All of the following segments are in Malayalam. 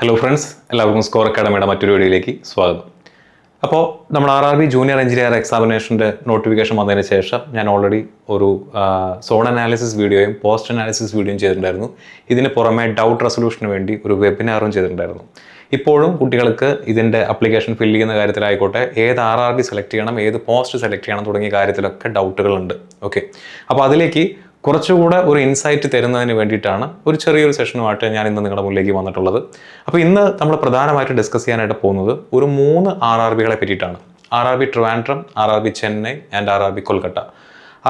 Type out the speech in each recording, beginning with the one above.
ഹലോ ഫ്രണ്ട്സ്, എല്ലാവർക്കും സ്കോർ അക്കാഡമിയുടെ മറ്റൊരു വീഡിയോയിലേക്ക് സ്വാഗതം. അപ്പോൾ നമ്മൾ RRB ജൂനിയർ എഞ്ചിനീയർ എക്സാമിനേഷൻ്റെ നോട്ടിഫിക്കേഷൻ വന്നതിന് ശേഷം ഞാൻ ഓൾറെഡി ഒരു സോൺ അനാലിസിസ് വീഡിയോയും പോസ്റ്റ് അനാലിസിസ് വീഡിയോയും ചെയ്തിട്ടുണ്ടായിരുന്നു. ഇതിന് പുറമെ ഡൗട്ട് റെസൊല്യൂഷന് വേണ്ടി ഒരു വെബിനാറും ചെയ്തിട്ടുണ്ടായിരുന്നു. ഇപ്പോഴും കുട്ടികൾക്ക് ഇതിൻ്റെ അപ്ലിക്കേഷൻ ഫില്ല് ചെയ്യുന്ന കാര്യത്തിലായിക്കോട്ടെ, ഏത് RRB സെലക്ട് ചെയ്യണം, ഏത് പോസ്റ്റ് സെലക്ട് ചെയ്യണം തുടങ്ങിയ കാര്യത്തിലൊക്കെ ഡൗട്ടുകളുണ്ട്. ഓക്കെ, അപ്പോൾ അതിലേക്ക് കുറച്ചുകൂടെ ഒരു ഇൻസൈറ്റ് തരുന്നതിന് വേണ്ടിയിട്ടാണ് ഒരു ചെറിയൊരു സെഷനുമായിട്ട് ഞാൻ ഇന്ന് നിങ്ങളുടെ മുന്നിലേക്ക് വന്നിട്ടുള്ളത്. അപ്പോൾ ഇന്ന് നമ്മൾ പ്രധാനമായിട്ടും ഡിസ്കസ് ചെയ്യാനായിട്ട് പോകുന്നത് ഒരു 3 RRBകളെ പറ്റിയിട്ടാണ്. RRB Trivandrum, RRB Chennai and RRB Kolkata.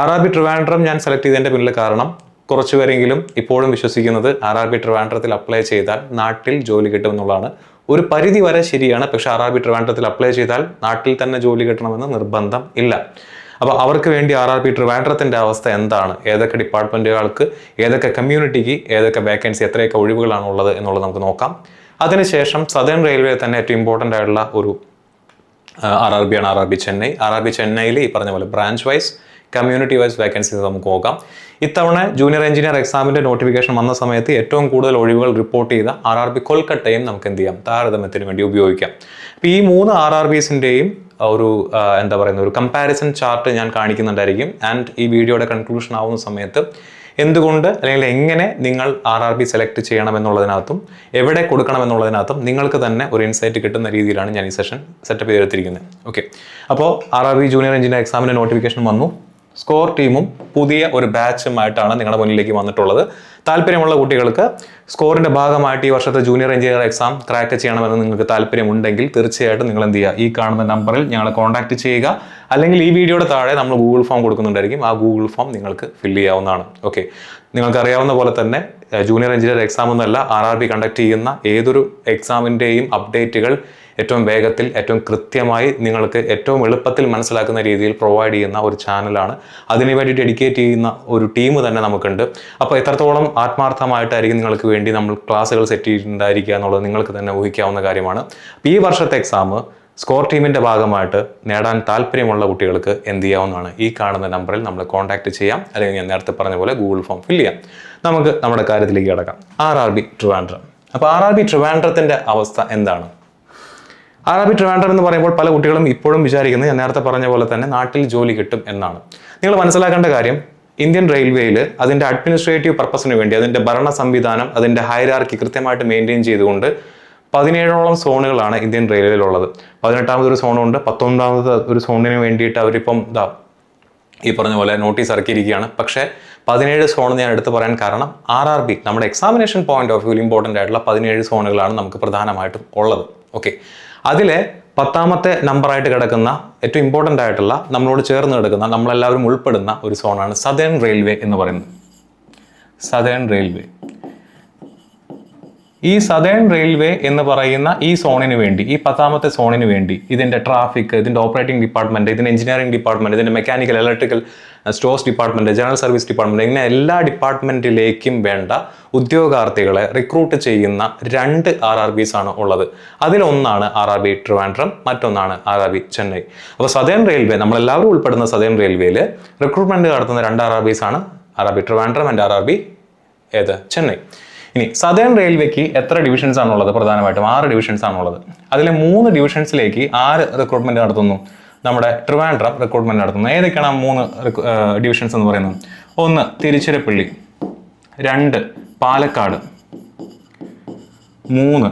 RRB Trivandrum ഞാൻ സെലക്ട് ചെയ്തതിൻ്റെ പിന്നിൽ കാരണം കുറച്ചുപേരെങ്കിലും ഇപ്പോഴും വിശ്വസിക്കുന്നത് RRB ട്രിവാൻഡ്രത്തിൽ അപ്ലൈ ചെയ്താൽ നാട്ടിൽ ജോലി കിട്ടുമെന്നുള്ളതാണ്. ഒരു പരിധി വരെ ശരിയാണ്, പക്ഷേ RRB ട്രിവാൻഡ്രത്തിൽ അപ്ലൈ ചെയ്താൽ നാട്ടിൽ തന്നെ ജോലി കിട്ടണമെന്ന് നിർബന്ധം ഇല്ല. അപ്പോൾ അവർക്ക് വേണ്ടി RRB ട്രിവാൻഡ്രത്തിൻ്റെ അവസ്ഥ എന്താണ്, ഏതൊക്കെ ഡിപ്പാർട്ട്മെൻറ്റുകൾക്ക്, ഏതൊക്കെ കമ്മ്യൂണിറ്റിക്ക്, ഏതൊക്കെ വേക്കൻസി, എത്രയൊക്കെ ഒഴിവുകളാണ് ഉള്ളത് എന്നുള്ളത് നമുക്ക് നോക്കാം. അതിനുശേഷം സദേൺ റെയിൽവേ തന്നെ ഏറ്റവും ഇമ്പോർട്ടൻ്റ് ആയിട്ടുള്ള ഒരു RRB ആണ് RRB ചെന്നൈ. RRB ചെന്നൈയിൽ ഈ പറഞ്ഞ പോലെ branch wise, community wise vacancies നമുക്ക് നോക്കാം. ഇത്തവണ ജൂനിയർ എഞ്ചിനീയർ എക്സാമിൻ്റെ നോട്ടിഫിക്കേഷൻ വന്ന സമയത്ത് ഏറ്റവും കൂടുതൽ ഒഴിവുകൾ റിപ്പോർട്ട് ചെയ്ത RRB കൊൽക്കത്തയും നമുക്ക് എന്ത് ചെയ്യാം, താരതമ്യത്തിന് വേണ്ടി ഉപയോഗിക്കാം. അപ്പോൾ ഈ 3 RRBസിൻ്റെയും ഒരു എന്താ പറയുന്ന ഒരു കമ്പാരിസൺ ചാർട്ട് ഞാൻ കാണിക്കുന്നുണ്ടായിരിക്കും. ആൻഡ് ഈ വീഡിയോയുടെ കൺക്ലൂഷൻ ആവുന്ന സമയത്ത് എന്തുകൊണ്ട് അല്ലെങ്കിൽ എങ്ങനെ നിങ്ങൾ RRB സെലക്ട് ചെയ്യണമെന്നുള്ളതിനകത്തും എവിടെ കൊടുക്കണമെന്നുള്ളതിനകത്തും നിങ്ങൾക്ക് തന്നെ ഒരു ഇൻസൈറ്റ് കിട്ടുന്ന രീതിയിലാണ് ഞാൻ ഈ സെഷൻ സെറ്റപ്പ് ചെയ്തെടുത്തിരിക്കുന്നത്. ഓക്കെ, അപ്പോൾ RRB ജൂനിയർ എഞ്ചിനീയർ എക്സാമിൻ്റെ നോട്ടിഫിക്കേഷൻ വന്നു. സ്കോർ ടീമും പുതിയ ഒരു ബാച്ചുമായിട്ടാണ് നിങ്ങളുടെ മുന്നിലേക്ക് വന്നിട്ടുള്ളത്. താല്പര്യമുള്ള കുട്ടികൾക്ക് സ്കോറിൻ്റെ ഭാഗമായിട്ട് ഈ വർഷത്തെ ജൂനിയർ എഞ്ചിനീയർ എക്സാം ക്രാക്ക് ചെയ്യണമെന്ന് നിങ്ങൾക്ക് താല്പര്യമുണ്ടെങ്കിൽ തീർച്ചയായിട്ടും നിങ്ങൾ എന്ത് ചെയ്യുക, ഈ കാണുന്ന നമ്പറിൽ ഞങ്ങളെ കോൺടാക്ട് ചെയ്യുക. അല്ലെങ്കിൽ ഈ വീഡിയോയുടെ താഴെ നമ്മൾ ഗൂഗിൾ ഫോം കൊടുക്കുന്നുണ്ടായിരിക്കും. ആ ഗൂഗിൾ ഫോം നിങ്ങൾക്ക് ഫില്ല് ചെയ്യാവുന്നതാണ്. ഓക്കെ, നിങ്ങൾക്കറിയാവുന്ന പോലെ തന്നെ ജൂനിയർ എഞ്ചിനീയർ എക്സാം എന്നല്ല, RRB കണ്ടക്ട് ചെയ്യുന്ന ഏതൊരു എക്സാമിൻ്റെയും അപ്ഡേറ്റുകൾ ഏറ്റവും വേഗത്തിൽ, ഏറ്റവും കൃത്യമായി, നിങ്ങൾക്ക് ഏറ്റവും എളുപ്പത്തിൽ മനസ്സിലാക്കുന്ന രീതിയിൽ പ്രൊവൈഡ് ചെയ്യുന്ന ഒരു ചാനലാണ്. അതിനുവേണ്ടി ഡെഡിക്കേറ്റ് ചെയ്യുന്ന ഒരു ടീം തന്നെ നമുക്കുണ്ട്. അപ്പോൾ എത്രത്തോളം ആത്മാർത്ഥമായിട്ടായിരിക്കും നിങ്ങൾക്ക് വേണ്ടി നമ്മൾ ക്ലാസ്സുകൾ സെറ്റ് ചെയ്തിട്ടുണ്ടായിരിക്കുക എന്നുള്ളത് നിങ്ങൾക്ക് തന്നെ ഊഹിക്കാവുന്ന കാര്യമാണ്. അപ്പോൾ ഈ വർഷത്തെ എക്സാം സ്കോർ ടീമിൻ്റെ ഭാഗമായിട്ട് നേടാൻ താല്പര്യമുള്ള കുട്ടികൾക്ക് എന്ത് ചെയ്യാവുന്നതാണ്, ഈ കാണുന്ന നമ്പറിൽ നമ്മൾ കോൺടാക്ട് ചെയ്യാം. അല്ലെങ്കിൽ ഞാൻ നേരത്തെ പറഞ്ഞ പോലെ ഗൂഗിൾ ഫോം ഫില്ല് ചെയ്യാം. നമുക്ക് നമ്മുടെ കാര്യത്തിലേക്ക് കിടക്കാം. RRB ട്രിവാൻഡ്രം. അപ്പോൾ RRB ട്രിവാൻഡ്രത്തിൻ്റെ അവസ്ഥ എന്താണ്? RRB ട്രിവാൻഡ്രം എന്ന് പറയുമ്പോൾ പല കുട്ടികളും ഇപ്പോഴും വിചാരിക്കുന്നത് ഞാൻ നേരത്തെ പറഞ്ഞ പോലെ തന്നെ നാട്ടിൽ ജോലി കിട്ടും എന്നാണ്. നിങ്ങൾ മനസ്സിലാക്കേണ്ട കാര്യം, ഇന്ത്യൻ റെയിൽവേയിൽ അതിൻ്റെ അഡ്മിനിസ്ട്രേറ്റീവ് പർപ്പസിന് വേണ്ടി അതിൻ്റെ ഭരണ സംവിധാനം, അതിൻ്റെ ഹൈറാർക്കി കൃത്യമായിട്ട് മെയിൻറ്റെയിൻ ചെയ്തുകൊണ്ട് 17ഓളം സോണുകളാണ് ഇന്ത്യൻ റെയിൽവേയിലുള്ളത്. 18ാമതൊരു സോണുണ്ട്, 19ാമത് ഒരു സോണിന് വേണ്ടിയിട്ട് അവരിപ്പം ഈ പറഞ്ഞ പോലെ നോട്ടീസ് ഇറക്കിയിരിക്കുകയാണ്. പക്ഷേ 17 സോൺ ഞാൻ എടുത്ത് പറയാൻ കാരണം RRB നമ്മുടെ examination point of view important ആയിട്ടുള്ള 17 സോണുകളാണ് നമുക്ക് പ്രധാനമായിട്ടും ഉള്ളത്. ഓക്കെ, അതിലെ 10ാമത്തെ നമ്പറായിട്ട് കിടക്കുന്ന ഏറ്റവും ഇമ്പോർട്ടൻ്റ് ആയിട്ടുള്ള നമ്മളോട് ചേർന്ന് കിടക്കുന്ന നമ്മളെല്ലാവരും ഉൾപ്പെടുന്ന ഒരു സോണാണ് സദേൺ റെയിൽവേ എന്ന് പറയുന്നത്. Southern railway. ഈ സദേൺ റെയിൽവേ എന്ന് പറയുന്ന ഈ സോണിന് വേണ്ടി, ഈ 10ാമത്തെ സോണിന് വേണ്ടി ഇതിൻ്റെ ട്രാഫിക്, ഇതിൻ്റെ ഓപ്പറേറ്റിംഗ് ഡിപ്പാർട്ട്മെൻറ്റ്, ഇതിൻ്റെ എഞ്ചിനീയറിംഗ് ഡിപ്പാർട്ട്മെൻറ്റ്, ഇതിൻ്റെ mechanical, electrical, stores department, general service department, ഇങ്ങനെ എല്ലാ ഡിപ്പാർട്ട്മെൻറ്റിലേക്കും വേണ്ട ഉദ്യോഗാർത്ഥികളെ റിക്രൂട്ട് ചെയ്യുന്ന 2 RRBs ആണ് ഉള്ളത്. അതിലൊന്നാണ് RRB ട്രിവാൻഡ്രം, മറ്റൊന്നാണ് RRB ചെന്നൈ. അപ്പോൾ സദേൺ റെയിൽവേ, നമ്മളെല്ലാവരും ഉൾപ്പെടുന്ന സദേൺ റെയിൽവേയിൽ റിക്രൂട്ട്മെൻറ്റ് നടത്തുന്ന 2 RRBs ആണ് RRB Trivandrum and RRB Chennai. ഇനി സദേൺ റെയിൽവേക്ക് എത്ര ഡിവിഷൻസ് ആണുള്ളത്? പ്രധാനമായിട്ടും 6 ഡിവിഷൻസ് ആണുള്ളത്. അതിലെ 3 ഡിവിഷൻസിലേക്ക് ആര് റിക്രൂട്ട്മെന്റ് നടത്തുന്നു? നമ്മുടെ ട്രിവാൻഡ്രം റിക്രൂട്ട്മെന്റ് നടത്തുന്നു. ഏതൊക്കെയാണ് 3 ഡിവിഷൻസ് എന്ന് പറയുന്നത്? 1 തിരുച്ചിറപ്പള്ളി, 2 പാലക്കാട്, 3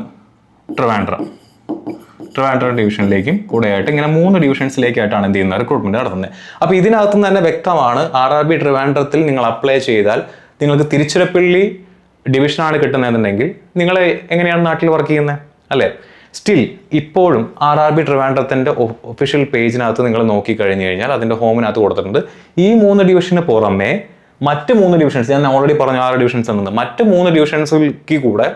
ട്രിവാൻഡ്രം ഡിവിഷനിലേക്കും കൂടെയായിട്ട് ഇങ്ങനെ 3 ഡിവിഷൻസിലേക്കായിട്ടാണ് എന്ത് ചെയ്യുന്നത്, റിക്രൂട്ട്മെന്റ് നടത്തുന്നത്. അപ്പോൾ ഇതിനകത്ത് തന്നെ വ്യക്തമാണ്, RRB ട്രിവാൻഡ്രത്തിൽ നിങ്ങൾ അപ്ലൈ ചെയ്താൽ നിങ്ങൾക്ക് തിരുച്ചിറപ്പള്ളി ഡിവിഷനാണ് കിട്ടുന്നതെന്നുണ്ടെങ്കിൽ നിങ്ങൾ എങ്ങനെയാണ് നാട്ടിൽ വർക്ക് ചെയ്യുന്നത്, അല്ലേ? സ്റ്റിൽ ഇപ്പോഴും RRB ട്രിവാൻഡ്രത്തിൻ്റെ ഒഫീഷ്യൽ പേജിനകത്ത് നിങ്ങൾ നോക്കിക്കഴിഞ്ഞ് കഴിഞ്ഞാൽ അതിൻ്റെ ഹോമിനകത്ത് കൊടുത്തിട്ടുണ്ട് ഈ 3 ഡിവിഷന് പുറമെ മറ്റ് 3 ഡിവിഷൻസ്, ഞാൻ ഓൾറെഡി പറഞ്ഞു 6 ഡിവിഷൻസ് എന്നത്, മറ്റ് 3 ഡിവിഷൻസിലേക്ക് കൂടെ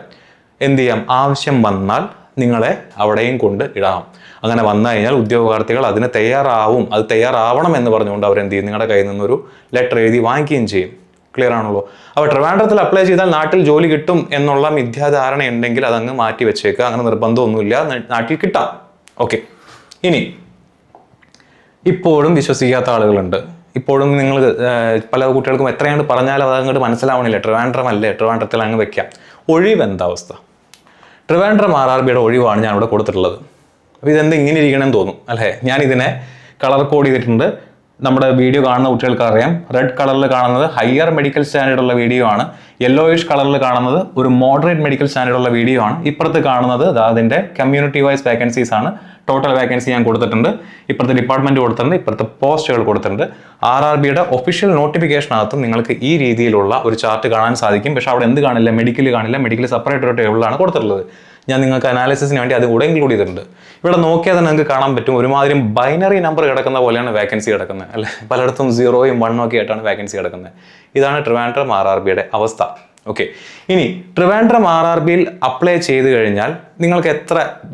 എന്ത് ചെയ്യാം, ആവശ്യം വന്നാൽ നിങ്ങളെ അവിടെയും കൊണ്ട് ഇടാം. അങ്ങനെ വന്നു കഴിഞ്ഞാൽ ഉദ്യോഗാർത്ഥികൾ അതിന് തയ്യാറാവും, അത് തയ്യാറാവണം എന്ന് പറഞ്ഞുകൊണ്ട് അവരെന്ത് ചെയ്യും, നിങ്ങളുടെ കയ്യിൽ നിന്നൊരു ലെറ്റർ എഴുതി വാങ്ങിക്കുകയും ചെയ്യും. ക്ലിയർ ആണല്ലോ? അപ്പോൾ ട്രിവാൻഡ്രത്തിൽ അപ്ലൈ ചെയ്താൽ നാട്ടിൽ ജോലി കിട്ടും എന്നുള്ള മിഥ്യാധാരണ ഉണ്ടെങ്കിൽ അതങ്ങ് മാറ്റി വെച്ചേക്കുക. അങ്ങനെ നിർബന്ധമൊന്നുമില്ല, നാട്ടിൽ കിട്ടാം. ഓക്കെ, ഇനി ഇപ്പോഴും വിശ്വസിക്കാത്ത ആളുകളുണ്ട്. ഇപ്പോഴും നിങ്ങൾ പല കുട്ടികൾക്കും എത്രയാണ് പറഞ്ഞാലും അത് അങ്ങോട്ട് മനസ്സിലാവണില്ല. ട്രിവാൻഡ്രം അല്ലേ, ട്രിവാൻഡ്രത്തിൽ അങ്ങ് വെക്കാം. ഒഴിവ് എന്താ അവസ്ഥ? ട്രിവാൻഡ്രം RRBയുടെ ഒഴിവാണ് ഞാൻ ഇവിടെ കൊടുത്തിട്ടുള്ളത്. അപ്പോൾ ഇതെന്ത് ഇങ്ങനെ ഇരിക്കണമെന്ന് തോന്നും അല്ലേ? ഞാൻ ഇതിനെ കളർ കോഡ് ചെയ്തിട്ടുണ്ട്. നമ്മുടെ വീഡിയോ കാണുന്ന കുട്ടികൾക്ക് അറിയാം, റെഡ് കളറിൽ കാണുന്നത് ഹയർ മെഡിക്കൽ സ്റ്റാൻഡേർഡ് ഉള്ള വീഡിയോ ആണ്, യെല്ലോയിഷ് കളറിൽ കാണുന്നത് ഒരു മോഡറേറ്റ് മെഡിക്കൽ സ്റ്റാൻഡേർഡ് ഉള്ള വീഡിയോ ആണ്, ഇപ്പുറത്ത് കാണുന്നത് അതിൻ്റെ കമ്മ്യൂണിറ്റി വൈസ് വേക്കൻസീസ് ആണ്. ടോട്ടൽ വേക്കൻസി ഞാൻ കൊടുത്തിട്ടുണ്ട്, ഇപ്പുറത്തെ ഡിപ്പാർട്ട്മെന്റ് കൊടുത്തിട്ടുണ്ട്, ഇപ്പുറത്തെ പോസ്റ്റുകൾ കൊടുത്തിട്ടുണ്ട്. RRBയുടെ ഒഫീഷ്യൽ നോട്ടിഫിക്കേഷനകത്തും നിങ്ങൾക്ക് ഈ രീതിയിലുള്ള ഒരു ചാർട്ട് കാണാൻ സാധിക്കും. പക്ഷെ അവിടെ എന്ത് കാണില്ല? മെഡിക്കൽ കാണില്ല. മെഡിക്കൽ സെപ്പറേറ്റ് ഒരു ടേബിളാണ് കൊടുത്തിട്ടുള്ളത്. ഞാൻ നിങ്ങൾക്ക് അനാലിസിസിന് വേണ്ടി അത് കൂടെ ഇൻക്ലൂഡ് ചെയ്തിട്ടുണ്ട്. ഇവിടെ നോക്കിയാൽ തന്നെ നിങ്ങൾക്ക് കാണാൻ പറ്റും, ഒരുമാതിരി ബൈനറി നമ്പർ കിടക്കുന്ന പോലെയാണ് വേക്കൻസി കിടക്കുന്നത് അല്ലേ? പലയിടത്തും 0യും 1ഉം ഒക്കെ ആയിട്ടാണ് വേക്കൻസി കിടക്കുന്നത്. ഇതാണ് ട്രിവാൻഡ്രം RRBയുടെ അവസ്ഥ. ഓക്കെ, ഇനി ട്രിവാൻഡ്രം RRBയിൽ അപ്ലൈ ചെയ്ത് കഴിഞ്ഞാൽ നിങ്ങൾക്ക്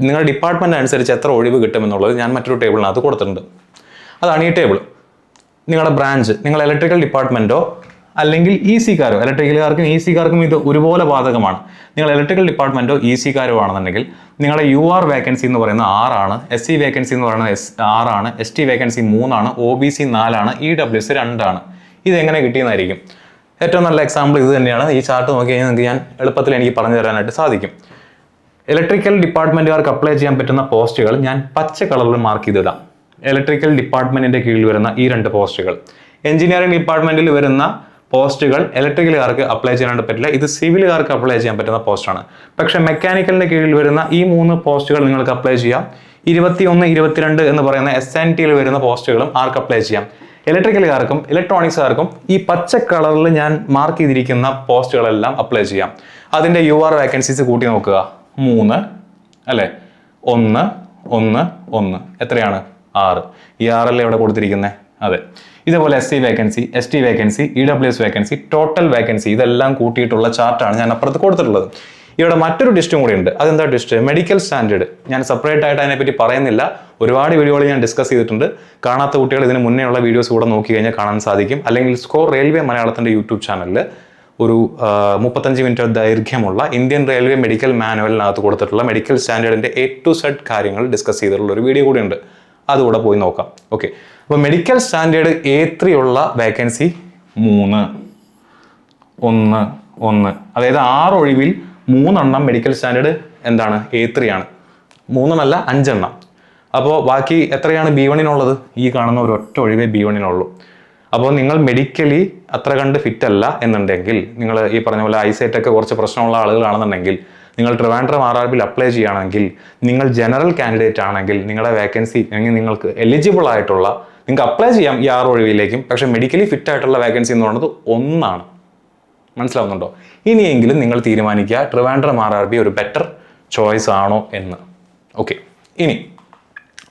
നിങ്ങളുടെ ഡിപ്പാർട്ട്മെന്റ് അനുസരിച്ച് എത്ര ഒഴിവ് കിട്ടുമെന്നുള്ളത് ഞാൻ മറ്റൊരു ടേബിളിനകത്ത് കൊടുത്തിട്ടുണ്ട്. അതാണ് ഈ ടേബിൾ. നിങ്ങളുടെ ബ്രാഞ്ച്, നിങ്ങൾ ഇലക്ട്രിക്കൽ ഡിപ്പാർട്ട്മെന്റോ അല്ലെങ്കിൽ EC-കാരോ, ഇലക്ട്രിക്കലുകാർക്കും EC-കാർക്കും ഇത് ഒരുപോലെ ബാധകമാണ്. നിങ്ങൾ ഇലക്ട്രിക്കൽ ഡിപ്പാർട്ട്മെന്റോ EC-കാരോ ആണെന്നുണ്ടെങ്കിൽ നിങ്ങളുടെ UR വേക്കൻസി എന്ന് പറയുന്നത് 6 ആണ്, SC വേക്കൻസി എന്ന് പറയുന്നത് 6 ആണ്, ST വേക്കൻസി 3 ആണ്, OBC 4 ആണ്, EWS 2 ആണ്. ഇതെങ്ങനെ കിട്ടിയെന്നായിരിക്കും. ഏറ്റവും നല്ല എക്സാമ്പിൾ ഇത് തന്നെയാണ്. ഈ ചാർട്ട് നോക്കി കഴിഞ്ഞാൽ നിങ്ങൾക്ക് ഞാൻ എളുപ്പത്തിൽ എനിക്ക് പറഞ്ഞു തരാനായിട്ട് സാധിക്കും. ഇലക്ട്രിക്കൽ ഡിപ്പാർട്ട്മെന്റുകാർക്ക് അപ്ലൈ ചെയ്യാൻ പറ്റുന്ന പോസ്റ്റുകൾ ഞാൻ പച്ച കളറിൽ മാർക്ക് ചെയ്തിടാം. ഇലക്ട്രിക്കൽ ഡിപ്പാർട്ട്മെന്റിന്റെ കീഴിൽ വരുന്ന ഈ 2 പോസ്റ്റുകൾ. എഞ്ചിനീയറിംഗ് ഡിപ്പാർട്ട്മെന്റിൽ വരുന്ന പോസ്റ്റുകൾ ഇലക്ട്രിക്കലുകാർക്ക് അപ്ലൈ ചെയ്യാനായിട്ട് പറ്റില്ല. ഇത് സിവിലുകാർക്ക് അപ്ലൈ ചെയ്യാൻ പറ്റുന്ന പോസ്റ്റാണ്. പക്ഷേ മെക്കാനിക്കലിന്റെ കീഴിൽ വരുന്ന ഈ 3 പോസ്റ്റുകൾ നിങ്ങൾക്ക് അപ്ലൈ ചെയ്യാം. 21, 22 എന്ന് പറയുന്ന SNTയിൽ വരുന്ന പോസ്റ്റുകളും ആർക്ക് അപ്ലൈ ചെയ്യാം? ഇലക്ട്രിക്കലുകാർക്കും ഇലക്ട്രോണിക്സുകാർക്കും ഈ പച്ച കളറിൽ ഞാൻ മാർക്ക് ചെയ്തിരിക്കുന്ന പോസ്റ്റുകളെല്ലാം അപ്ലൈ ചെയ്യാം. അതിൻ്റെ UR വേക്കൻസീസ് കൂട്ടി നോക്കുക. 3 അല്ലേ? 1, 1, 1 എത്രയാണ്? 6. ഈ 6 ഇവിടെ കൊടുത്തിരിക്കുന്നത്. അതെ, ഇതേപോലെ SC vacancy, ST vacancy, EWS vacancy, total vacancy ഇതെല്ലാം കൂട്ടിയിട്ടുള്ള ചാർട്ടാണ് ഞാൻ അപ്പുറത്ത് കൊടുത്തിട്ടുള്ളത്. ഇവിടെ മറ്റൊരു ഡിസ്റ്റും കൂടി ഉണ്ട്. അതെന്താ ഡിസ്റ്റ്? Medical standard. ഞാൻ സെപ്പറേറ്റ് ആയിട്ട് അതിനെപ്പറ്റി പറയുന്നില്ല. ഒരുപാട് വീഡിയോകൾ ഞാൻ ഡിസ്കസ് ചെയ്തിട്ടുണ്ട്. കാണാത്ത കുട്ടികൾ ഇതിന് മുന്നേ ഉള്ള വീഡിയോസ് കൂടെ നോക്കി കഴിഞ്ഞാൽ കാണാൻ സാധിക്കും. അല്ലെങ്കിൽ സ്കോർ റെയിൽവേ മലയാളത്തിൻ്റെ യൂട്യൂബ് ചാനലിൽ ഒരു 35 മിനിറ്റ് ദൈർഘ്യമുള്ള ഇന്ത്യൻ റെയിൽവേ മെഡിക്കൽ മാനുവലിനകത്ത് കൊടുത്തിട്ടുള്ള മെഡിക്കൽ സ്റ്റാൻഡേർഡിൻ്റെ A to Z കാര്യങ്ങൾ ഡിസ്കസ് ചെയ്തിട്ടുള്ള ഒരു വീഡിയോ കൂടി ഉണ്ട്. അതുകൂടെ പോയി നോക്കാം. ഓക്കെ, അപ്പോൾ മെഡിക്കൽ സ്റ്റാൻഡേർഡ് A3 ഉള്ള വേക്കൻസി 3, 1, 1. അതായത് 6 ഒഴിവിൽ 3 എണ്ണം മെഡിക്കൽ സ്റ്റാൻഡേർഡ് എന്താണ്? A3 ആണ്. 3 എന്നല്ല 5 എണ്ണം. അപ്പോൾ ബാക്കി എത്രയാണ് B1-നുള്ളത്? ഈ കാണുന്ന ഒരൊറ്റ ഒഴിവേ B1-നുള്ളൂ. അപ്പോൾ നിങ്ങൾ മെഡിക്കലി അത്ര കണ്ട് ഫിറ്റ് അല്ല എന്നുണ്ടെങ്കിൽ, നിങ്ങൾ ഈ പറഞ്ഞ പോലെ ഐസൈറ്റ് ഒക്കെ കുറച്ച് പ്രശ്നമുള്ള ആളുകളാണെന്നുണ്ടെങ്കിൽ, നിങ്ങൾ ട്രിവാൻഡ്രം RRBയിൽ അപ്ലൈ ചെയ്യുകയാണെങ്കിൽ, നിങ്ങൾ ജനറൽ കാൻഡിഡേറ്റ് ആണെങ്കിൽ, നിങ്ങളുടെ വേക്കൻസി അല്ലെങ്കിൽ നിങ്ങൾക്ക് എലിജിബിൾ ആയിട്ടുള്ള, നിങ്ങൾക്ക് അപ്ലൈ ചെയ്യാം ഈ 6 ഒഴിവിലേക്കും. പക്ഷേ മെഡിക്കലി ഫിറ്റ് ആയിട്ടുള്ള വേക്കൻസി എന്ന് പറയുന്നത് 1 ആണ്. മനസ്സിലാവുന്നുണ്ടോ? ഇനിയെങ്കിലും നിങ്ങൾ തീരുമാനിക്കുക ട്രിവാൻഡ്രം RRB ഒരു ബെറ്റർ ചോയ്സ് ആണോ എന്ന്. ഓക്കെ, ഇനി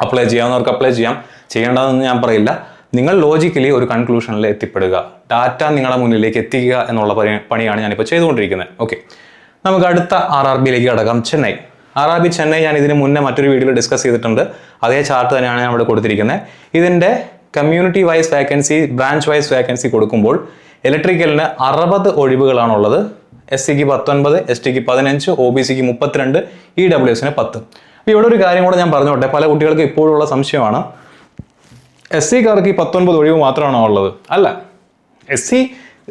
അപ്ലൈ ചെയ്യാവുന്നവർക്ക് അപ്ലൈ ചെയ്യാം, ചെയ്യേണ്ടതെന്ന് ഞാൻ പറയില്ല. നിങ്ങൾ ലോജിക്കലി ഒരു കൺക്ലൂഷനിൽ എത്തിപ്പെടുക, ഡാറ്റ നിങ്ങളുടെ മുന്നിലേക്ക് എത്തിക്കുക എന്നുള്ള പണിയാണ് ഞാനിപ്പോൾ ചെയ്തുകൊണ്ടിരിക്കുന്നത്. ഓക്കെ, നമുക്ക് അടുത്ത RRBയിലേക്ക് കടക്കാം. ചെന്നൈ RRB ചെന്നൈ ഞാൻ ഇതിന് മുന്നേ മറ്റൊരു വീഡിയോയിൽ ഡിസ്കസ് ചെയ്തിട്ടുണ്ട്. അതേ ചാർട്ട് തന്നെയാണ് ഞാൻ ഇവിടെ കൊടുത്തിരിക്കുന്നത്. ഇതിൻ്റെ community vice vacancy, branch vice vacancy കൊടുക്കുമ്പോൾ ഇലക്ട്രിക്കലിന് 60 ഒഴിവുകളാണുള്ളത്. SC-ക്ക് 19, ST-ക്ക് 15, OBC-ക്ക് 32, EWS-ന് 10. അപ്പോൾ ഇവിടെ ഒരു കാര്യം കൂടെ ഞാൻ പറഞ്ഞോട്ടെ, പല കുട്ടികൾക്ക് ഇപ്പോഴുള്ള സംശയമാണ്, SC-കാർക്ക് ഈ 19 ഒഴിവ് മാത്രമാണോ ഉള്ളത്? അല്ല, SC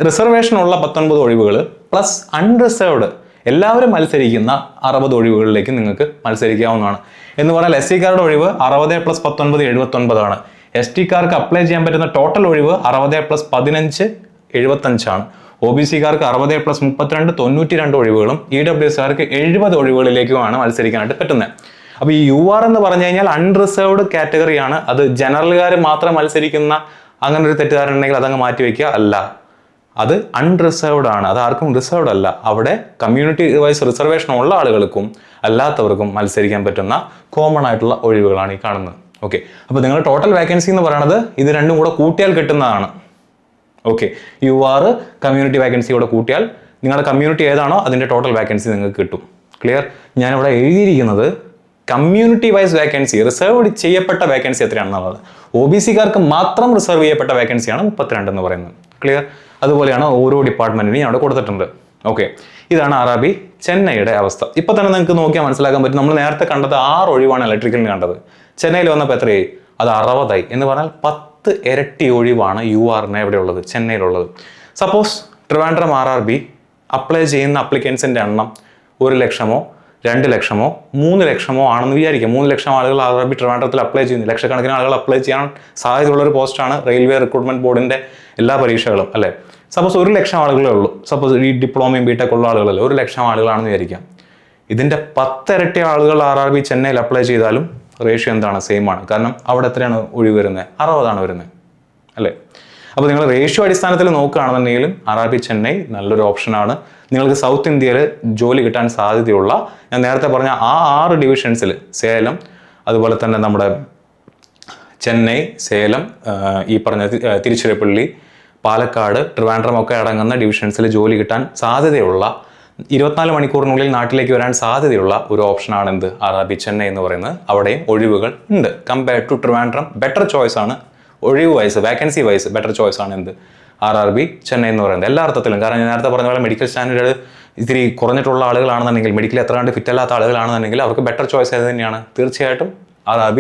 റിസർവേഷൻ ഉള്ള 19 ഒഴിവുകൾ പ്ലസ് അൺറിസർവ്ഡ് എല്ലാവരും മത്സരിക്കുന്ന 60 ഒഴിവുകളിലേക്ക് നിങ്ങൾക്ക് മത്സരിക്കാവുന്നതാണ്. എന്ന് പറഞ്ഞാൽ SC-കാരുടെ ഒഴിവ് 60 + 19 79 ആണ്. ST-കാർക്ക് അപ്ലൈ ചെയ്യാൻ പറ്റുന്ന ടോട്ടൽ ഒഴിവ് 60 + 15 75 ആണ്. OBC-കാർക്ക് 60 + 32 92 ഒഴിവുകളും EWS-കാർക്ക് 70 ഒഴിവുകളിലേക്കുമാണ് മത്സരിക്കാനായിട്ട് പറ്റുന്നത്. അപ്പോൾ ഈ UR എന്ന് പറഞ്ഞു കഴിഞ്ഞാൽ അൺറിസർവ്ഡ് കാറ്റഗറിയാണ്. അത് ജനറലുകാർ മാത്രം മത്സരിക്കുന്ന അങ്ങനെ ഒരു തെറ്റിദ്ധാരണ ഉണ്ടെങ്കിൽ അതങ്ങ് മാറ്റി വയ്ക്കുക. അല്ല, അത് അൺറിസർവ്ഡ് ആണ്. അത് ആർക്കും റിസർവ്ഡ് അല്ല. അവിടെ കമ്മ്യൂണിറ്റി വൈസ് റിസർവേഷൻ ഉള്ള ആളുകൾക്കും അല്ലാത്തവർക്കും മത്സരിക്കാൻ പറ്റുന്ന കോമൺ ആയിട്ടുള്ള ഒഴിവുകളാണ് ഈ കാണുന്നത്. ഓക്കെ, അപ്പോൾ നിങ്ങളുടെ ടോട്ടൽ വേക്കൻസി എന്ന് പറയുന്നത് ഇത് രണ്ടും കൂടെ കൂട്ടിയാൽ കിട്ടുന്നതാണ്. ഓക്കെ, UR കമ്മ്യൂണിറ്റി വേക്കൻസി കൂടെ കൂട്ടിയാൽ നിങ്ങളുടെ കമ്മ്യൂണിറ്റി ഏതാണോ അതിൻ്റെ ടോട്ടൽ വേക്കൻസി നിങ്ങൾക്ക് കിട്ടും. ക്ലിയർ? ഞാനിവിടെ എഴുതിയിരിക്കുന്നത് കമ്മ്യൂണിറ്റി വൈസ് വേക്കൻസി, റിസർവ് ചെയ്യപ്പെട്ട വേക്കൻസി എത്രയാണെന്നുള്ളത്. OBC-കാർക്ക് മാത്രം റിസർവ് ചെയ്യപ്പെട്ട വേക്കൻസിയാണ് 32 എന്ന് പറയുന്നത്. ക്ലിയർ? അതുപോലെയാണ് ഓരോ ഡിപ്പാർട്ട്മെന്റിനും അവിടെ കൊടുത്തിട്ടുണ്ട്. ഓക്കെ, ഇതാണ് RRB ചെന്നൈയുടെ അവസ്ഥ. ഇപ്പൊ തന്നെ നിങ്ങൾക്ക് നോക്കിയാൽ മനസ്സിലാക്കാൻ പറ്റും. നമ്മൾ നേരത്തെ കണ്ടത് 6 ഒഴിവാണ് ഇലക്ട്രിക്കലിന് കണ്ടത്. ചെന്നൈയിൽ വന്നപ്പോൾ എത്രയായി? അത് 60 എന്ന് പറഞ്ഞാൽ 10 ഇരട്ടി ഒഴിവാണ് UR-ന് എവിടെയുള്ളത്? ചെന്നൈയിലുള്ളത്. സപ്പോസ് ട്രിവാൻഡ്രം RRB അപ്ലൈ ചെയ്യുന്ന അപ്ലിക്കൻസിന്റെ എണ്ണം 1 ലക്ഷമോ 2 ലക്ഷമോ 3 ലക്ഷമോ ആണെന്ന് വിചാരിക്കാം. 3 ലക്ഷം ആളുകൾ RRB ട്രിവാൻഡ്രത്തിൽ അപ്ലൈ ചെയ്യുന്നു. ലക്ഷക്കണക്കിന് ആളുകൾ അപ്ലൈ ചെയ്യാൻ സാധ്യതയുള്ള ഒരു പോസ്റ്റാണ് റെയിൽവേ റിക്രൂട്ട്മെന്റ് ബോർഡിന്റെ എല്ലാ പരീക്ഷകളും അല്ലേ. സപ്പോസ് 1 ലക്ഷം ആളുകളേ ഉള്ളൂ. സപ്പോസ് ഈ ഡിപ്ലോമയും ബിടെക് ഉള്ള ആളുകളല്ല, 1 ലക്ഷം ആളുകളാണെന്ന് വിചാരിക്കാം. ഇതിന്റെ 10 ഇരട്ടി ആളുകൾ RRB ചെന്നൈയിൽ അപ്ലൈ ചെയ്താലും റേഷ്യോ എന്താണ്? സെയിം ആണ്. കാരണം അവിടെ എത്രയാണ് ഒഴിവ് വരുന്നത്? 60 വരുന്നത് അല്ലേ. അപ്പോൾ നിങ്ങൾ റേഷ്യോ അടിസ്ഥാനത്തിൽ നോക്കുകയാണെന്നുണ്ടെങ്കിലും RRB ചെന്നൈ നല്ലൊരു ഓപ്ഷനാണ്. നിങ്ങൾക്ക് സൗത്ത് ഇന്ത്യയിൽ ജോലി കിട്ടാൻ സാധ്യതയുള്ള, ഞാൻ നേരത്തെ പറഞ്ഞ ആ 6 ഡിവിഷൻസിൽ, സേലം, അതുപോലെ തന്നെ നമ്മുടെ ചെന്നൈ, സേലം, ഈ പറഞ്ഞ തിരുച്ചിറപ്പള്ളി, പാലക്കാട്, ട്രിവാൻഡ്രം ഒക്കെ അടങ്ങുന്ന ഡിവിഷൻസിൽ ജോലി കിട്ടാൻ സാധ്യതയുള്ള, 24 മണിക്കൂറിനുള്ളിൽ നാട്ടിലേക്ക് വരാൻ സാധ്യതയുള്ള ഒരു ഓപ്ഷനാണ് എന്ത്? RRB ചെന്നൈ എന്ന് പറയുന്നത്. അവിടെയും ഒഴിവുകൾ ഉണ്ട്. Compare to Trivandrum better choice ആണ്. ഒഴിവ് wise, vacancy wise better choice ആണ് എന്ത്? RRB ചെന്നൈ എന്ന് പറയുന്നത് എല്ലാ അർത്ഥത്തിലും. കാരണം ഞാൻ നേരത്തെ പറഞ്ഞ പോലെ മെഡിക്കൽ സ്റ്റാൻഡേർഡ് ഇത്തിരി കുറഞ്ഞിട്ടുള്ള ആളുകളാണെന്നുണ്ടെങ്കിൽ, മെഡിക്കൽ എത്ര കണ്ട് ഫിറ്റ് അല്ലാത്ത ആളുകളാണെന്നുണ്ടെങ്കിൽ അവർക്ക് ബെറ്റർ ചോയ്സ് ഏത് തന്നെയാണ്? തീർച്ചയായിട്ടും RRB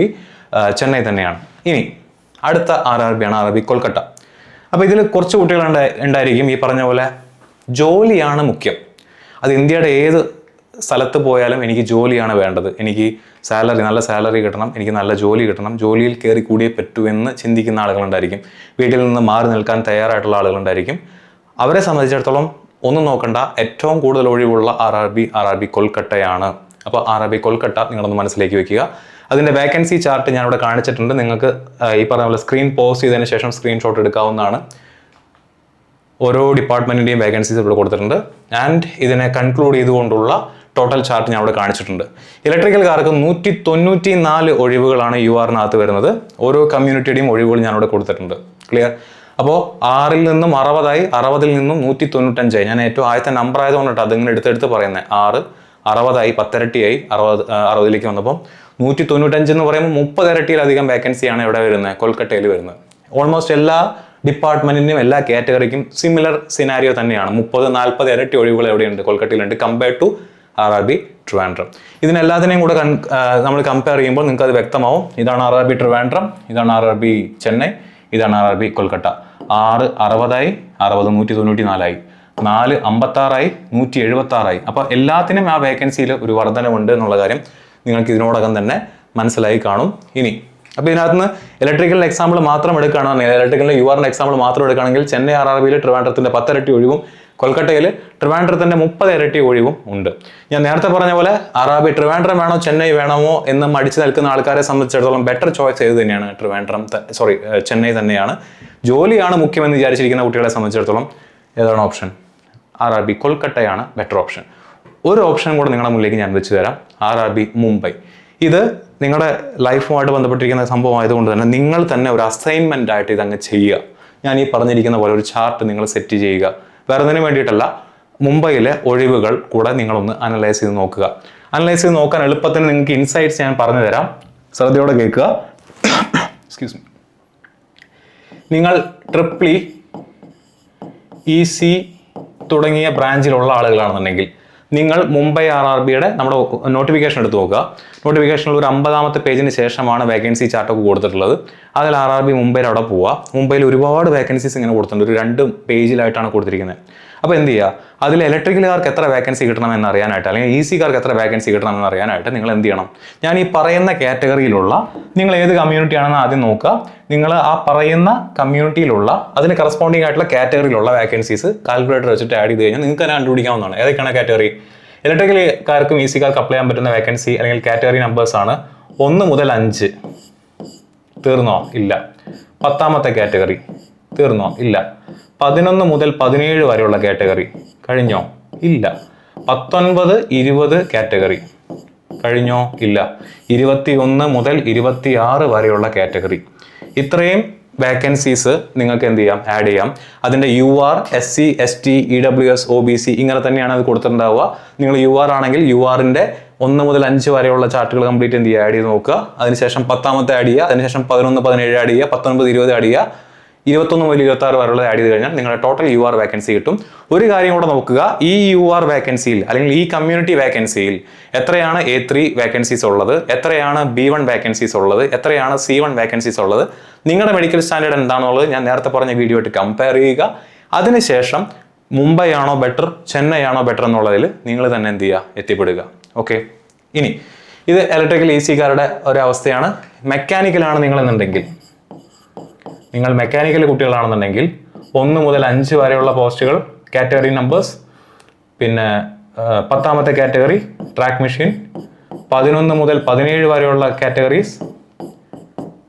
ചെന്നൈ തന്നെയാണ്. ഇനി അടുത്ത RRB ആണ് RRB കൊൽക്കത്ത. അപ്പോൾ ഇതിൽ കുറച്ച് കുട്ടികൾ ഉണ്ടായിരിക്കും ഈ പറഞ്ഞ പോലെ ജോലിയാണ് മുഖ്യം. അത് ഇന്ത്യയുടെ ഏത് സ്ഥലത്ത് പോയാലും എനിക്ക് ജോലിയാണ് വേണ്ടത്, എനിക്ക് സാലറി, നല്ല സാലറി കിട്ടണം, എനിക്ക് നല്ല ജോലി കിട്ടണം, ജോലിയിൽ കയറി കൂടിയേ പറ്റൂ എന്ന് ചിന്തിക്കുന്ന ആളുകളുണ്ടായിരിക്കും. വീട്ടിൽ നിന്ന് മാറി നിൽക്കാൻ തയ്യാറായിട്ടുള്ള ആളുകളുണ്ടായിരിക്കും. അവരെ സംബന്ധിച്ചിടത്തോളം ഒന്നും നോക്കണ്ട, ഏറ്റവും കൂടുതൽ ഒഴിവുള്ള RRB കൊൽക്കത്തയാണ്. അപ്പോൾ RRB കൊൽക്കത്ത നിങ്ങളൊന്ന് മനസ്സിലേക്ക് വെക്കുക. അതിൻ്റെ വേക്കൻസി ചാർട്ട് ഞാനിവിടെ കാണിച്ചിട്ടുണ്ട്. നിങ്ങൾക്ക് ഈ പറഞ്ഞ പോലെ സ്ക്രീൻ പോസ് ചെയ്തതിന് ശേഷം സ്ക്രീൻഷോട്ട് എടുക്കാവുന്നതാണ്. ഓരോ ഡിപ്പാർട്ട്മെൻറ്റിൻ്റെയും വേക്കൻസീസ് ഇവിടെ കൊടുത്തിട്ടുണ്ട്. ആൻഡ് ഇതിനെ കൺക്ലൂഡ് ചെയ്തുകൊണ്ടുള്ള ടോട്ടൽ ചാർട്ട് ഞാൻ ഇവിടെ കാണിച്ചിട്ടുണ്ട്. ഇലക്ട്രിക്കൽകാർക്ക് 194 ഒഴിവുകളാണ് URനകത്ത് വരുന്നത്. ഓരോ കമ്മ്യൂണിറ്റിയുടെയും ഒഴിവുകൾ ഞാനിവിടെ കൊടുത്തിട്ടുണ്ട്. ക്ലിയർ? അപ്പോൾ 6ൽ നിന്നും 60ആയി, 60ൽ നിന്നും 195ആയി. ഞാൻ ഏറ്റവും ആദ്യത്തെ നമ്പർ ആയതുകൊണ്ടിട്ട് അതിങ്ങനെ എടുത്തെടുത്ത് പറയുന്നത്. 6 60ആയി, 10 ഇരട്ടിയായി, 60ലേക്ക് വന്നപ്പോൾ 195 എന്ന് പറയുമ്പോൾ 30 ഇരട്ടിയിലധികം വേക്കൻസിയാണ് ഇവിടെ വരുന്നത്, കൊൽക്കത്തയിൽ വരുന്നത്. ഓൾമോസ്റ്റ് എല്ലാ ഡിപ്പാർട്ട്മെന്റിനും എല്ലാ കാറ്റഗറിക്കും സിമിലർ സിനാരിയോ തന്നെയാണ്. 30-40 ഇരട്ടി ഒഴിവുകൾ എവിടെയുണ്ട്? കൊൽക്കത്തയിലുണ്ട്, കമ്പയർ ടു RRB ട്രിവാൻഡ്രം. ഇതിനെല്ലാത്തിനെയും കൂടെ നമ്മൾ കമ്പയർ ചെയ്യുമ്പോൾ നിങ്ങൾക്ക് അത് വ്യക്തമാവും. ഇതാണ് RRB ട്രിവാൻഡ്രം, ഇതാണ് RRB ചെന്നൈ, ഇതാണ് RRB കൊൽക്കത്ത. 6 60ആയി, 60 194ആയി, 4 56ആയി, 176ആയി. അപ്പോൾ എല്ലാത്തിനും ആ വേക്കൻസിയിൽ ഒരു വർധനവുണ്ട് എന്നുള്ള കാര്യം നിങ്ങൾക്ക് ഇതിനോടകം തന്നെ മനസ്സിലായി കാണും. ഇനി അപ്പോൾ ഇതിനകത്ത് നിന്ന് ഇലക്ട്രിക്കൽ എക്സാമ്പിൾ മാത്രം എടുക്കുകയാണെന്നുണ്ടെങ്കിൽ, ഇലക്ട്രിക്കലിൻ്റെ URൻ്റെ എക്സാമ്പിൾ മാത്രം എടുക്കുകയാണെങ്കിൽ ചെന്നൈ RRBയിൽ ട്രിവാൻഡ്രത്തിൻ്റെ 10 ഇരട്ടി ഒഴിവും കൊൽക്കത്തയിൽ ട്രിവാൻഡ്രത്തിൻ്റെ 30 ഇരട്ടി ഒഴിവും ഉണ്ട്. ഞാൻ നേരത്തെ പറഞ്ഞ പോലെ RRB ട്രിവാൻഡ്രം വേണോ ചെന്നൈ വേണമോ എന്ന് മടിച്ചു നിൽക്കുന്ന ആൾക്കാരെ സംബന്ധിച്ചിടത്തോളം ബെറ്റർ ചോയ്സ് ഏത് തന്നെയാണ്? ചെന്നൈ തന്നെയാണ്. ജോലിയാണ് മുഖ്യമെന്ന് വിചാരിച്ചിരിക്കുന്ന കുട്ടികളെ സംബന്ധിച്ചിടത്തോളം ഏതാണ് ഓപ്ഷൻ? RRB കൊൽക്കത്തയാണ് ബെറ്റർ ഓപ്ഷൻ. ഒരു ഓപ്ഷൻ കൂടെ നിങ്ങളുടെ മുന്നിലേക്ക് ഞാൻ വെച്ച് തരാം, RRB മുംബൈ. ഇത് നിങ്ങളുടെ ലൈഫുമായിട്ട് ബന്ധപ്പെട്ടിരിക്കുന്ന സംഭവം ആയതുകൊണ്ട് തന്നെ നിങ്ങൾ തന്നെ ഒരു അസൈൻമെൻ്റ് ആയിട്ട് ഇതങ്ങ് ചെയ്യുക. ഞാൻ ഈ പറഞ്ഞിരിക്കുന്ന പോലെ ഒരു ചാർട്ട് നിങ്ങൾ സെറ്റ് ചെയ്യുക. വേറെ ഒന്നിനും വേണ്ടിയിട്ടല്ല, മുംബൈയിലെ ഒഴിവുകൾ കൂടെ നിങ്ങളൊന്ന് അനലൈസ് ചെയ്ത് നോക്കുക. അനലൈസ് ചെയ്ത് നോക്കാൻ എളുപ്പത്തിന് നിങ്ങൾക്ക് ഇൻസൈറ്റ്സ് ഞാൻ പറഞ്ഞു തരാം, ശ്രദ്ധയോടെ കേൾക്കുക. Excuse me. നിങ്ങൾ ട്രിപ്ലി, EC തുടങ്ങിയ ബ്രാഞ്ചിലുള്ള ആളുകളാണെന്നുണ്ടെങ്കിൽ നിങ്ങൾ മുംബൈ RRBയുടെ നമ്മുടെ നോട്ടിഫിക്കേഷൻ എടുത്ത് നോക്കുക. നോട്ടിഫിക്കേഷനിൽ ഒരു 50ാമത്തെ പേജിന് ശേഷമാണ് വേക്കൻസി ചാർട്ടൊക്കെ കൊടുത്തിട്ടുള്ളത്. അതിൽ RRB മുംബൈയിൽ അവിടെ പോവുക. മുംബൈയിൽ ഒരുപാട് വേക്കൻസീസ് ഇങ്ങനെ കൊടുത്തിട്ടുണ്ട്, ഒരു 2 പേജിലായിട്ടാണ് കൊടുത്തിരിക്കുന്നത്. അപ്പോൾ എന്ത് ചെയ്യുക? അതിൽ ഇലക്ട്രിക്കലുകാർക്ക് എത്ര വേക്കൻസി കിട്ടണമെന്ന് അറിയാനായിട്ട്, അല്ലെങ്കിൽ ECക്കാർക്ക് എത്ര വേക്കൻസി കിട്ടണമെന്ന് അറിയാനായിട്ട് നിങ്ങൾ എന്ത് ചെയ്യണം? ഞാൻ ഈ പറയുന്ന കാറ്റഗറിയിലുള്ള, നിങ്ങൾ ഏത് കമ്മ്യൂണിറ്റി ആണെന്ന് ആദ്യം നോക്കുക. നിങ്ങൾ ആ പറയുന്ന കമ്മ്യൂണിറ്റിയിലുള്ള അതിന് കറസ്പോണ്ടിങ് ആയിട്ടുള്ള കാറ്റഗറിയിലുള്ള വേക്കൻസീസ് കാൽക്കുലേറ്റർ വെച്ചിട്ട് ആഡ് ചെയ്ത് കഴിഞ്ഞാൽ നിങ്ങൾക്ക് തന്നെ കണ്ടുപിടിക്കാവുന്നതാണ് ഏതൊക്കെയാണ് കാറ്റഗറി. ഇലക്ട്രിക്കൽക്കാർക്കും ECക്കാർക്ക് അപ്ലൈ ചെയ്യാൻ പറ്റുന്ന വേക്കൻസി അല്ലെങ്കിൽ കാറ്റഗറി നമ്പേഴ്സ് ആണ് 1 മുതൽ 5. തീർന്നോ? ഇല്ല. 10ാമത്തെ കാറ്റഗറി തീർന്നോ? ഇല്ല. 11 മുതൽ 17 വരെയുള്ള കാറ്റഗറി കഴിഞ്ഞോ? ഇല്ല. 19, 20 കാറ്റഗറി കഴിഞ്ഞോ? ഇല്ല. 21 മുതൽ 26 വരെയുള്ള കാറ്റഗറി. ഇത്രയും വേക്കൻസീസ് നിങ്ങൾക്ക് എന്ത് ചെയ്യാം? ആഡ് ചെയ്യാം. അതിൻ്റെ UR, SC, ST, EWS, OBC ഇങ്ങനെ തന്നെയാണ് അത് കൊടുത്തിട്ടുണ്ടാവുക. നിങ്ങൾ UR ആണെങ്കിൽ URൻ്റെ 1 മുതൽ 5 വരെയുള്ള ചാർട്ടുകൾ കംപ്ലീറ്റ് എന്ത് ചെയ്യുക? ആഡ് ചെയ്ത് നോക്കുക. അതിനുശേഷം 10ാമത്തെ ആഡ് ചെയ്യുക. അതിനുശേഷം 11, 17 ആഡ് ചെയ്യുക. 19, 20 ആഡ് ചെയ്യുക. 21 മുതൽ 26 വരെയുള്ള ആഡ് ചെയ്ത് കഴിഞ്ഞാൽ നിങ്ങളുടെ ടോട്ടൽ UR വേക്കൻസി കിട്ടും. ഒരു കാര്യം കൂടെ നോക്കുക, ഈ UR വേക്കൻസിയിൽ അല്ലെങ്കിൽ ഈ കമ്മ്യൂണിറ്റി വേക്കൻസിയിൽ എത്രയാണ് A3 വേക്കൻസീസ് ഉള്ളത്, എത്രയാണ് B1 വേക്കൻസീസ് ഉള്ളത്, എത്രയാണ് C1 വേക്കൻസീസ് ഉള്ളത്, നിങ്ങളുടെ മെഡിക്കൽ സ്റ്റാൻഡേർഡ് എന്താണെന്നുള്ളത് ഞാൻ നേരത്തെ പറഞ്ഞ വീഡിയോ ആയിട്ട് കമ്പയർ ചെയ്യുക. അതിനുശേഷം മുംബൈ ആണോ ബെറ്റർ, ചെന്നൈ ആണോ ബെറ്റർ എന്നുള്ളതിൽ നിങ്ങൾ തന്നെ എന്ത് ചെയ്യുക? എത്തിപ്പെടുക. ഓക്കെ. ഇനി ഇത് ഇലക്ട്രിക്കൽ EC-കാരുടെ ഒരവസ്ഥയാണ്. മെക്കാനിക്കലാണ് നിങ്ങളെന്നുണ്ടെങ്കിൽ, നിങ്ങൾ മെക്കാനിക്കൽ കുട്ടികളാണെന്നുണ്ടെങ്കിൽ 1 മുതൽ 5 വരെയുള്ള പോസ്റ്റുകൾ കാറ്റഗറി നമ്പേഴ്സ്, പിന്നെ 10ാമത്തെ കാറ്റഗറി ട്രാക്ക് മെഷീൻ, 11 മുതൽ 17 വരെയുള്ള കാറ്റഗറീസ്,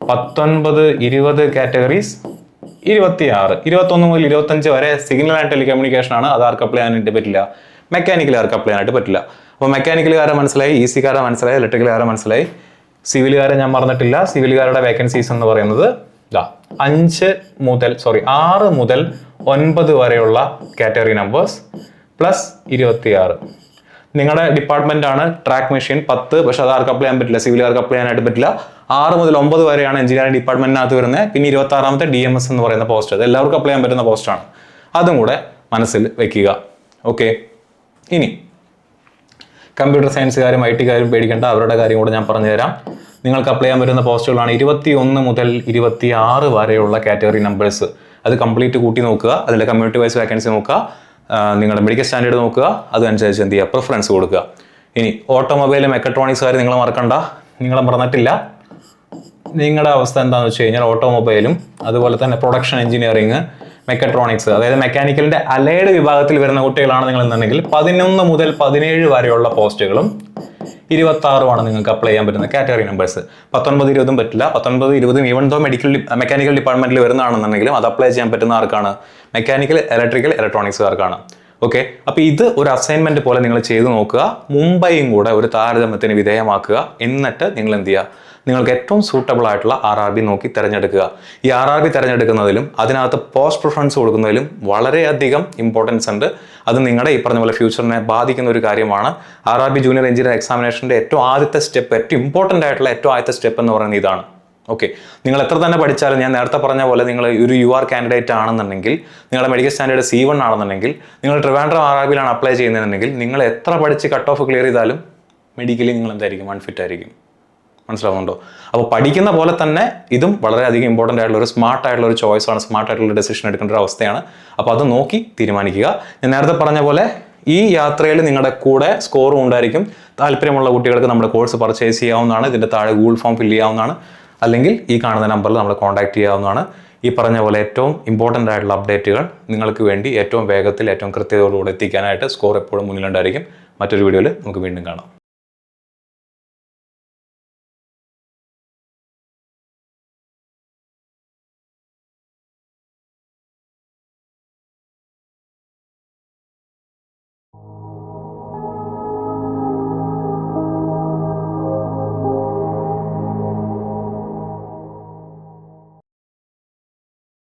19, 20 കാറ്റഗറീസ്, 26, 21 മുതൽ 25 വരെ സിഗ്നൽ ആൻഡ് ടെലികമ്മ്യൂണിക്കേഷൻ ആണ്. അത് ആർക്ക് അപ്ലൈ ചെയ്യാനായിട്ട് പറ്റില്ല, മെക്കാനിക്കലുകാർക്ക് അപ്ലൈ ചെയ്യാനായിട്ട് പറ്റില്ല. അപ്പോൾ മെക്കാനിക്കലുകാരെ മനസ്സിലായി, EC-കാരെ മനസ്സിലായി, ഇലക്ട്രിക്കലുകാരെ മനസ്സിലായി. സിവിലുകാരെ ഞാൻ മറന്നിട്ടില്ല. സിവിലുകാരുടെ വേക്കൻസീസ് എന്ന് പറയുന്നത് 6 മുതൽ 9 വരെയുള്ള കാറ്റഗറി നമ്പേഴ്സ് പ്ലസ് 26. നിങ്ങളുടെ ഡിപ്പാർട്ട്മെന്റ് ആണ് ട്രാക്ക് മെഷീൻ 10, പക്ഷെ അത് ആർക്ക് അപ്ലൈ ചെയ്യാൻ പറ്റില്ല, സിവിലുകാർക്ക് അപ്ലൈ ചെയ്യാനായിട്ട് പറ്റില്ല. 6 മുതൽ 9 വരെയാണ് എഞ്ചിനീയറിംഗ് ഡിപ്പാർട്ട്മെന്റിനകത്ത് വരുന്നത്. പിന്നെ 26ാമത്തെ DMS എന്ന് പറയുന്ന പോസ്റ്റ്, അത് എല്ലാവർക്കും അപ്ലൈ ചെയ്യാൻ പറ്റുന്ന പോസ്റ്റാണ്. അതും കൂടെ മനസ്സിൽ വെക്കുക. ഓക്കെ, ഇനി കമ്പ്യൂട്ടർ സയൻസുകാരും IT-കാരും പേടിക്കേണ്ട, അവരുടെ കാര്യം കൂടെ ഞാൻ പറഞ്ഞുതരാം. നിങ്ങൾക്ക് അപ്ലൈ ചെയ്യാൻ പറ്റുന്ന പോസ്റ്റുകളാണ് 21 മുതൽ 26 വരെയുള്ള കാറ്റഗറി നമ്പേഴ്സ്. അത് കംപ്ലീറ്റ് കൂട്ടി നോക്കുക, അതിൻ്റെ കമ്മ്യൂണിറ്റി വൈസ് വേക്കൻസി നോക്കുക, നിങ്ങളുടെ മെഡിക്കൽ സ്റ്റാൻഡേർഡ് നോക്കുക, അതനുസരിച്ച് എന്ത് ചെയ്യുക, പ്രിഫറൻസ് കൊടുക്കുക. ഇനി ഓട്ടോമൊബൈലും മെക്കട്രോണിക്സുകാർ നിങ്ങൾ മറക്കണ്ട, നിങ്ങളെ മറന്നിട്ടില്ല. നിങ്ങളുടെ അവസ്ഥ എന്താണെന്ന് വെച്ച് കഴിഞ്ഞാൽ ഓട്ടോമൊബൈലും അതുപോലെ തന്നെ പ്രൊഡക്ഷൻ എഞ്ചിനീയറിംഗ്, മെക്കട്രോണിക്സ്, അതായത് മെക്കാനിക്കലിന്റെ അലൈഡ് വിഭാഗത്തിൽ വരുന്ന കുട്ടികളാണ് നിങ്ങൾ എന്നുണ്ടെങ്കിൽ 11 മുതൽ 17 വരെയുള്ള പോസ്റ്റുകളും 26 നിങ്ങൾക്ക് അപ്ലൈ ചെയ്യാൻ പറ്റുന്ന കാറ്റഗറി നമ്പേഴ്സ്. 19, 20 പറ്റില്ല. 19, 20 ഈവൻ ദോ മെക്കാനിക്കൽ ഡിപ്പാർട്ട്മെന്റിൽ വരുന്നതാണെന്നുണ്ടെങ്കിലും അത് അപ്ലൈ ചെയ്യാൻ പറ്റുന്ന ആർക്കാണ്, മെക്കാനിക്കൽ, ഇലക്ട്രിക്കൽ, ഇലക്ട്രോണിക്സുകാർക്കാണ്. ഓക്കെ, അപ്പോൾ ഇത് ഒരു അസൈൻമെന്റ് പോലെ നിങ്ങൾ ചെയ്തു നോക്കുക. മുംബൈയും കൂടെ ഒരു താരതമ്യത്തിന് വിധേയമാക്കുക. എന്നിട്ട് നിങ്ങൾ എന്ത് ചെയ്യുക, നിങ്ങൾക്ക് ഏറ്റവും സൂട്ടബിൾ ആയിട്ടുള്ള RRB നോക്കി തിരഞ്ഞെടുക്കുക. ഈ RRB തിരഞ്ഞെടുക്കുന്നതിലും അതിനകത്ത് പോസ്റ്റ് പ്രിഫറൻസ് കൊടുക്കുന്നതിലും വളരെയധികം ഇമ്പോർട്ടൻസ് ഉണ്ട്. അത് നിങ്ങളുടെ ഈ പറഞ്ഞ പോലെ ഫ്യൂച്ചറിനെ ബാധിക്കുന്ന ഒരു കാര്യമാണ്. RRB ജൂനിയർ എഞ്ചിനീയർ എക്സാമിനേഷൻ്റെ ഏറ്റവും ആദ്യത്തെ സ്റ്റെപ്പ്, ഏറ്റവും ഇമ്പോർട്ടൻ്റ് ആയിട്ടുള്ള ഏറ്റവും ആദ്യത്തെ സ്റ്റെപ്പ് എന്ന് പറയുന്നത് ഇതാണ്. ഓക്കെ, നിങ്ങൾ എത്ര തന്നെ പഠിച്ചാലും, ഞാൻ നേരത്തെ പറഞ്ഞ പോലെ നിങ്ങൾ ഒരു UR കാൻഡിഡേറ്റ് ആണെന്നുണ്ടെങ്കിൽ, നിങ്ങളുടെ മെഡിക്കൽ സ്റ്റാൻഡേർഡ് C1 ആണെന്നുണ്ടെങ്കിൽ, നിങ്ങൾ ട്രിവാൻഡ്രം RRBയിലാണ് അപ്ലൈ ചെയ്യുന്നതെന്നുണ്ടെങ്കിൽ, നിങ്ങൾ എത്ര പഠിച്ച് കട്ട് ഓഫ് ക്ലിയർ ചെയ്താലും മെഡിക്കലി നിങ്ങൾ എന്തായിരിക്കും, അൺഫിറ്റ് ആയിരിക്കും. മനസ്സിലാവുന്നുണ്ടോ? അപ്പോൾ പഠിക്കുന്ന പോലെ തന്നെ ഇതും വളരെയധികം ഇമ്പോർട്ടൻ്റ് ആയിട്ടുള്ള ഒരു സ്മാർട്ട് ആയിട്ടുള്ള ഒരു ചോയ്സാണ്, സ്മാർട്ട് ആയിട്ടുള്ള ഡെസിഷൻ എടുക്കേണ്ട ഒരു അവസ്ഥയാണ്. അപ്പോൾ അത് നോക്കി തീരുമാനിക്കുക. ഞാൻ നേരത്തെ പറഞ്ഞ പോലെ ഈ യാത്രയിൽ നിങ്ങളുടെ കൂടെ സ്കോറും ഉണ്ടായിരിക്കും. താല്പര്യമുള്ള കുട്ടികൾക്ക് നമ്മുടെ കോഴ്സ് പർച്ചേസ് ചെയ്യാവുന്നതാണ്. ഇതിൻ്റെ താഴെ ഗൂഗിൾ ഫോം ഫില്ല് ചെയ്യാവുന്നതാണ്, അല്ലെങ്കിൽ ഈ കാണുന്ന നമ്പറിൽ നമ്മൾ കോൺടാക്ട് ചെയ്യാവുന്നതാണ്. ഈ പറഞ്ഞ പോലെ ഏറ്റവും ഇമ്പോർട്ടൻ്റ് ആയിട്ടുള്ള അപ്ഡേറ്റുകൾ നിങ്ങൾക്ക് വേണ്ടി ഏറ്റവും വേഗത്തിൽ, ഏറ്റവും കൃത്യതയോടുകൂടി എത്തിക്കാനായിട്ട് സ്കോർ എപ്പോഴും മുന്നിലുണ്ടായിരിക്കും. മറ്റൊരു വീഡിയോയിൽ നമുക്ക് വീണ്ടും കാണാം.